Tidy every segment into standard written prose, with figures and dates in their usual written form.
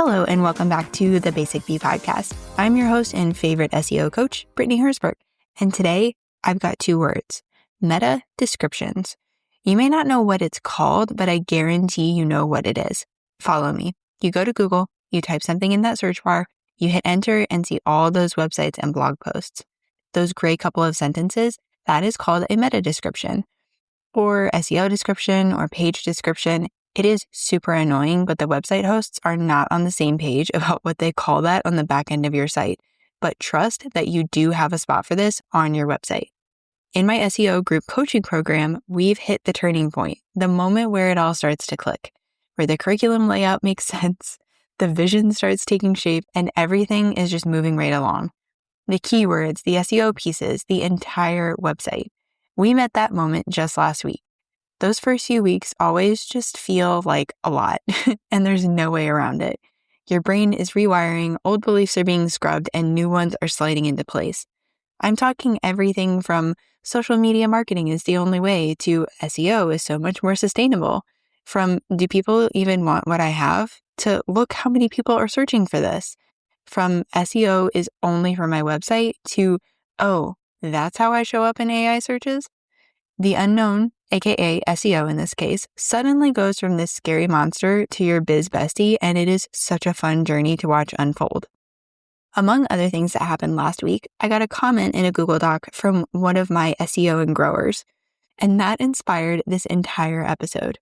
Hello, and welcome back to the Basic Bee podcast. I'm your host and favorite SEO coach, Brittany Herzberg. And today I've got two words, meta descriptions. You may not know what it's called, but I guarantee you know what it is. Follow me. You go to Google, you type something in that search bar, you hit enter and see all those websites and blog posts. Those gray couple of sentences, that is called a meta description, or SEO description or page description. It is super annoying, but the website hosts are not on the same page about what they call that on the back end of your site. But trust that you do have a spot for this on your website. In my SEO group coaching program, we've hit the turning point, the moment where it all starts to click, where the curriculum layout makes sense, the vision starts taking shape, and everything is just moving right along. The keywords, the SEO pieces, the entire website. We met that moment just last week. Those first few weeks always just feel like a lot, and there's no way around it. Your brain is rewiring, old beliefs are being scrubbed, and new ones are sliding into place. I'm talking everything from social media marketing is the only way to SEO is so much more sustainable, from do people even want what I have to look how many people are searching for this, from SEO is only for my website to, oh, that's how I show up in AI searches? The unknown, aka SEO in this case, suddenly goes from this scary monster to your biz bestie, and it is such a fun journey to watch unfold. Among other things that happened last week, I got a comment in a Google Doc from one of my SEO and growers, and that inspired this entire episode.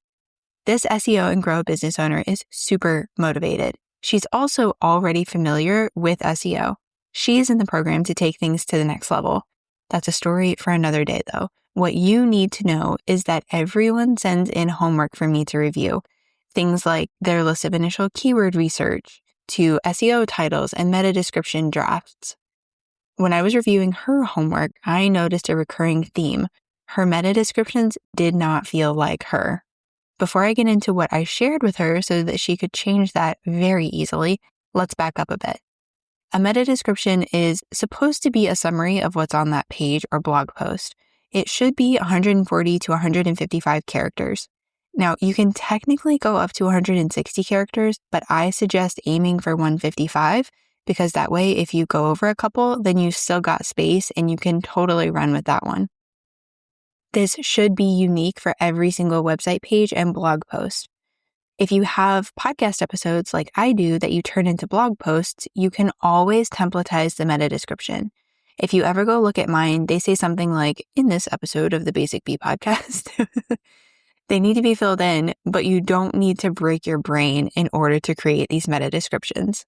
This SEO and grow business owner is super motivated. She's also already familiar with SEO. She's in the program to take things to the next level. That's a story for another day, though. What you need to know is that everyone sends in homework for me to review. Things like their list of initial keyword research, to SEO titles and meta description drafts. When I was reviewing her homework, I noticed a recurring theme. Her meta descriptions did not feel like her. Before I get into what I shared with her so that she could change that very easily, let's back up a bit. A meta description is supposed to be a summary of what's on that page or blog post. It should be 140 to 155 characters. Now, you can technically go up to 160 characters, but I suggest aiming for 155 because that way, if you go over a couple, then you still got space and you can totally run with that one. This should be unique for every single website page and blog post. If you have podcast episodes like I do that you turn into blog posts, you can always templatize the meta description. If you ever go look at mine, they say something like, in this episode of the Basic Bee podcast. They need to be filled in, but you don't need to break your brain in order to create these meta descriptions.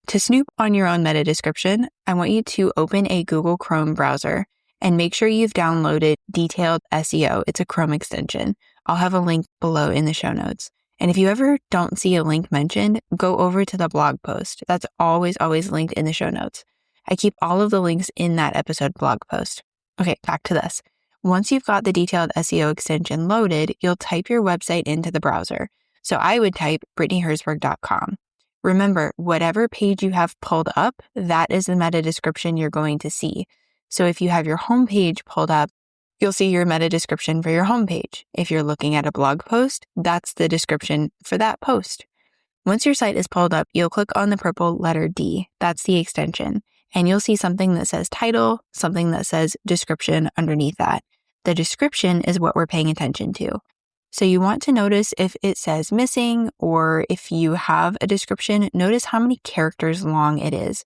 To snoop on your own meta description, I want you to open a Google Chrome browser and make sure you've downloaded Detailed SEO. It's a Chrome extension. I'll have a link below in the show notes. And if you ever don't see a link mentioned, go over to the blog post. That's always linked in the show notes. I keep all of the links in that episode blog post. Okay, back to this. Once you've got the Detailed SEO extension loaded, you'll type your website into the browser. So I would type brittanyherzberg.com. Remember, whatever page you have pulled up, that is the meta description you're going to see. So if you have your homepage pulled up, you'll see your meta description for your homepage. If you're looking at a blog post, that's the description for that post. Once your site is pulled up, you'll click on the purple letter D. That's the extension. And you'll see something that says title, something that says description underneath that. The description is what we're paying attention to. So you want to notice if it says missing, or if you have a description, notice how many characters long it is.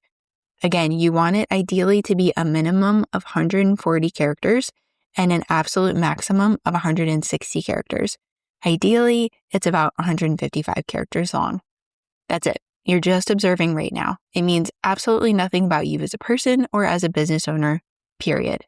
Again, you want it ideally to be a minimum of 140 characters and an absolute maximum of 160 characters. Ideally, it's about 155 characters long. That's it. You're just observing right now. It means absolutely nothing about you as a person or as a business owner, period.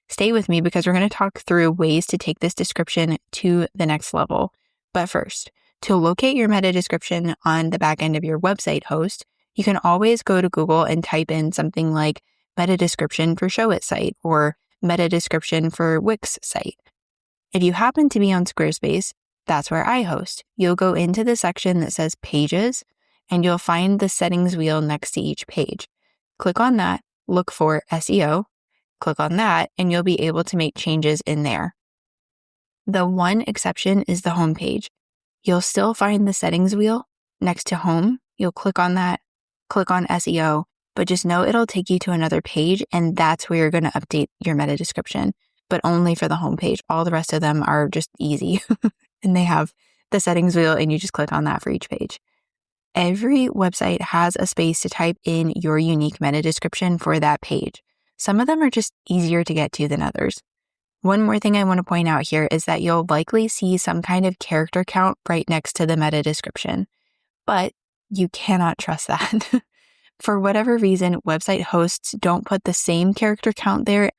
Stay with me because we're going to talk through ways to take this description to the next level. But first, to locate your meta description on the back end of your website host, you can always go to Google and type in something like meta description for Showit site or meta description for Wix site. If you happen to be on Squarespace, that's where I host. You'll go into the section that says pages, and you'll find the settings wheel next to each page. Click on that, look for SEO, click on that, and you'll be able to make changes in there. The one exception is the home page. You'll still find the settings wheel next to home. you'll click on that, click on SEO, but just know it'll take you to another page, and that's where you're going to update your meta description, but only for the homepage. All the rest of them are just easy and they have the settings wheel and you just click on that for each page. Every website has a space to type in your unique meta description for that page. Some of them are just easier to get to than others. One more thing I want to point out here is that you'll likely see some kind of character count right next to the meta description, but you cannot trust that. For whatever reason, website hosts don't put the same character count there,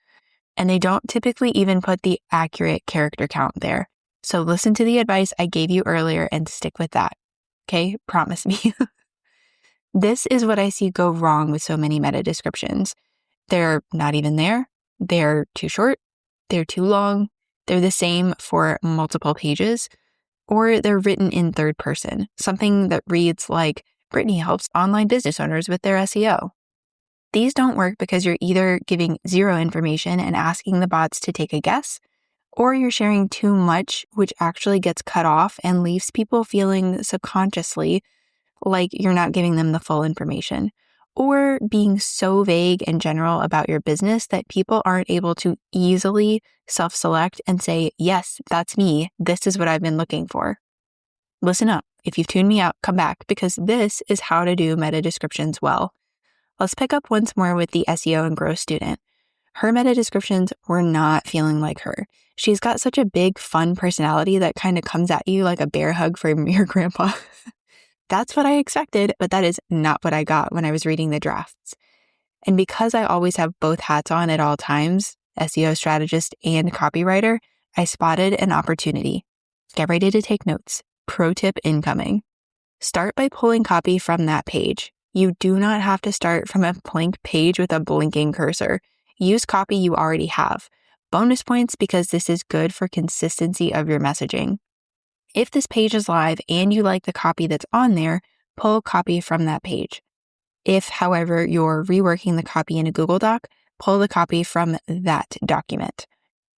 and they don't typically even put the accurate character count there. So listen to the advice I gave you earlier and stick with that. Okay, promise me. This is what I see go wrong with so many meta descriptions. They're not even there. They're too short. They're too long. They're the same for multiple pages, or they're written in third person, something that reads like, Brittany helps online business owners with their SEO. These don't work because you're either giving zero information and asking the bots to take a guess, or you're sharing too much, which actually gets cut off and leaves people feeling subconsciously like you're not giving them the full information, or being so vague and general about your business that people aren't able to easily self-select and say, yes, that's me. This is what I've been looking for. Listen up. If you've tuned me out, come back, because this is how to do meta descriptions well. Let's pick up once more with the SEO and growth student. Her meta descriptions were not feeling like her. She's got such a big, fun personality that kind of comes at you like a bear hug from your grandpa. That's what I expected, but that is not what I got when I was reading the drafts. And because I always have both hats on at all times, SEO strategist and copywriter, I spotted an opportunity. Get ready to take notes. Pro tip incoming. Start by pulling copy from that page. You do not have to start from a blank page with a blinking cursor. Use copy you already have. Bonus points because this is good for consistency of your messaging. If this page is live and you like the copy that's on there, pull copy from that page. If, however, you're reworking the copy in a Google Doc, pull the copy from that document.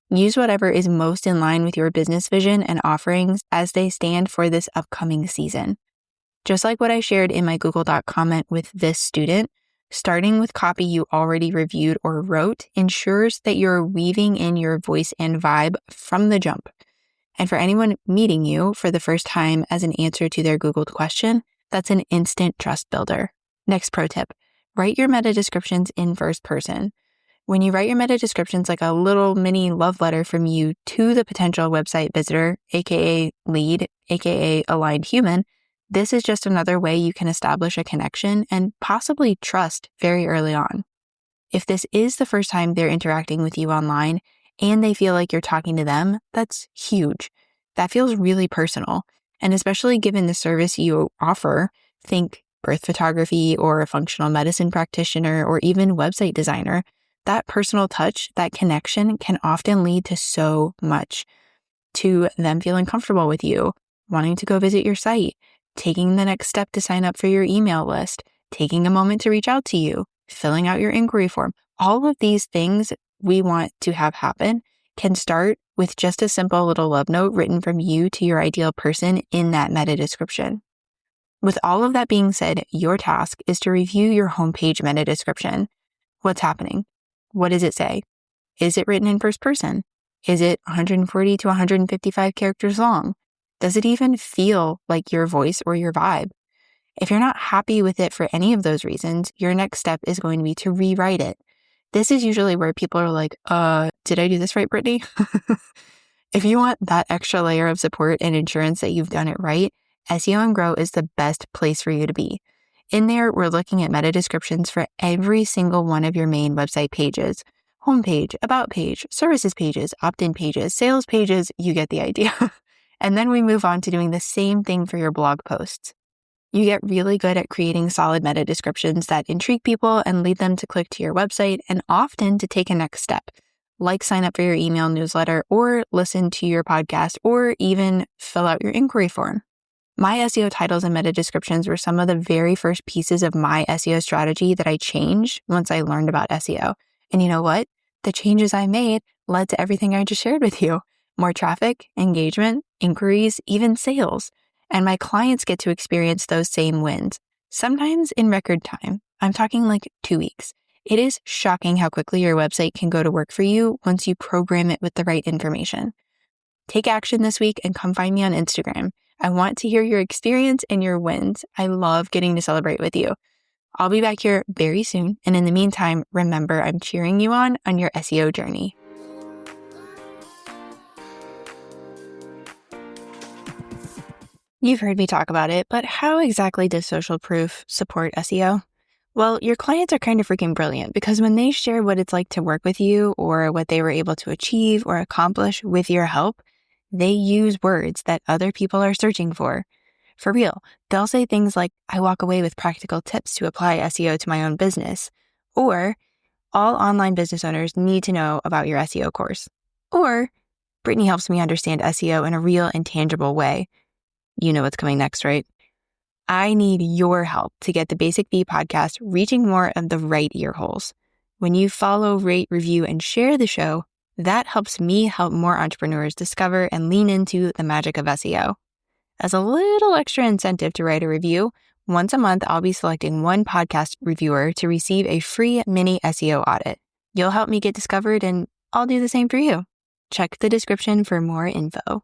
Use whatever is most in line with your business vision and offerings as they stand for this upcoming season. Just like what I shared in my Google Doc comment with this student, starting with copy you already reviewed or wrote ensures that you're weaving in your voice and vibe from the jump. And for anyone meeting you for the first time as an answer to their Googled question, that's an instant trust builder. Next pro tip, write your meta descriptions in first person. When you write your meta descriptions like a little mini love letter from you to the potential website visitor, aka lead, aka aligned human, this is just another way you can establish a connection and possibly trust very early on. If this is the first time they're interacting with you online and they feel like you're talking to them, that's huge. That feels really personal. And especially given the service you offer, think birth photography or a functional medicine practitioner or even website designer, that personal touch, that connection can often lead to so much. To them feeling comfortable with you, wanting to go visit your site, taking the next step to sign up for your email list, taking a moment to reach out to you, filling out your inquiry form. All of these things we want to have happen can start with just a simple little love note written from you to your ideal person in that meta description. With all of that being said, your task is to review your homepage meta description. What's happening? What does it say? Is it written in first person? Is it 140 to 155 characters long? Does it even feel like your voice or your vibe? If you're not happy with it for any of those reasons, your next step is going to be to rewrite it. This is usually where people are like, did I do this right, Brittany? If you want that extra layer of support and insurance that you've done it right, SEO and Grow is the best place for you to be. In there, we're looking at meta descriptions for every single one of your main website pages. Homepage, about page, services pages, opt-in pages, sales pages, you get the idea. And then we move on to doing the same thing for your blog posts. You get really good at creating solid meta descriptions that intrigue people and lead them to click to your website and often to take a next step, like sign up for your email newsletter or listen to your podcast or even fill out your inquiry form. My SEO titles and meta descriptions were some of the very first pieces of my SEO strategy that I changed once I learned about SEO. And you know what? The changes I made led to everything I just shared with you. More traffic, engagement, inquiries, even sales. And my clients get to experience those same wins. sometimes in record time. I'm talking like 2 weeks. It is shocking how quickly your website can go to work for you once you program it with the right information. Take action this week and come find me on Instagram. I want to hear your experience and your wins. I love getting to celebrate with you. I'll be back here very soon. And in the meantime, remember, I'm cheering you on your SEO journey. You've heard me talk about it, but how exactly does social proof support SEO? Well, your clients are kind of freaking brilliant because when they share what it's like to work with you or what they were able to achieve or accomplish with your help, they use words that other people are searching for. For real, they'll say things like, I walk away with practical tips to apply SEO to my own business, or all online business owners need to know about your SEO course, or Brittany helps me understand SEO in a real and tangible way. You know what's coming next, right? I need your help to get the Basic Bee podcast reaching more of the right ear holes. When you follow, rate, review, and share the show, that helps me help more entrepreneurs discover and lean into the magic of SEO. As a little extra incentive to write a review, once a month, I'll be selecting one podcast reviewer to receive a free mini SEO audit. You'll help me get discovered, and I'll do the same for you. Check the description for more info.